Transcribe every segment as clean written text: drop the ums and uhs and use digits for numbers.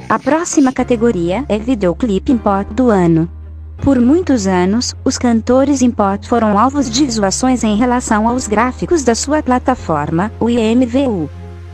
A próxima categoria é Videoclip Import do ano. Por muitos anos, os cantores import foram alvos de zoações em relação aos gráficos da sua plataforma, o IMVU.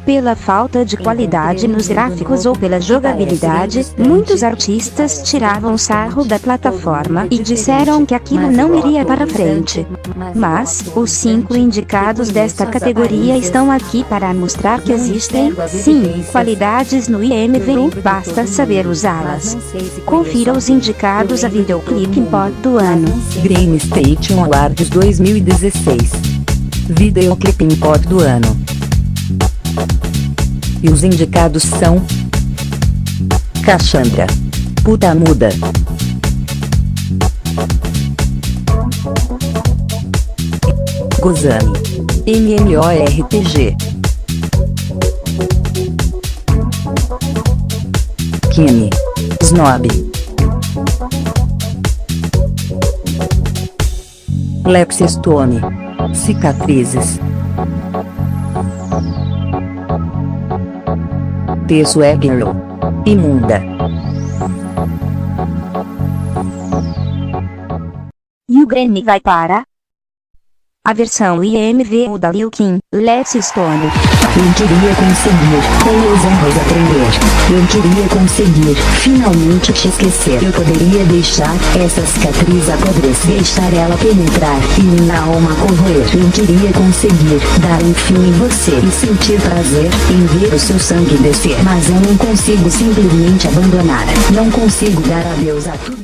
Pela falta de qualidade nos gráficos ou pela jogabilidade, muitos artistas tiravam sarro da plataforma e disseram que aquilo não iria para frente. Mas, os 5 indicados desta categoria estão aqui para mostrar que existem, sim, qualidades no IMVU, basta saber usá-las. Confira os indicados a Videoclip Import do ano. Grammy Station Awards 2016. Videoclip Import do ano. E os indicados são: Cassandra, Puta Muda, Gozami, MMORPG, Kimi, Snob, Lexi Stone, Cicatrizes, Swaggerl, Imunda. E o Grammy vai para a versão IMVU da Lil Kim, Lexi Stone. Eu queria conseguir, com meus erros aprender. Eu queria conseguir, finalmente te esquecer. Eu poderia deixar essa cicatriz apodrecer, deixar ela penetrar e minha alma corroer. Eu queria conseguir dar um fim em você e sentir prazer em ver o seu sangue descer. Mas eu não consigo simplesmente abandonar. Não consigo dar adeus a tudo.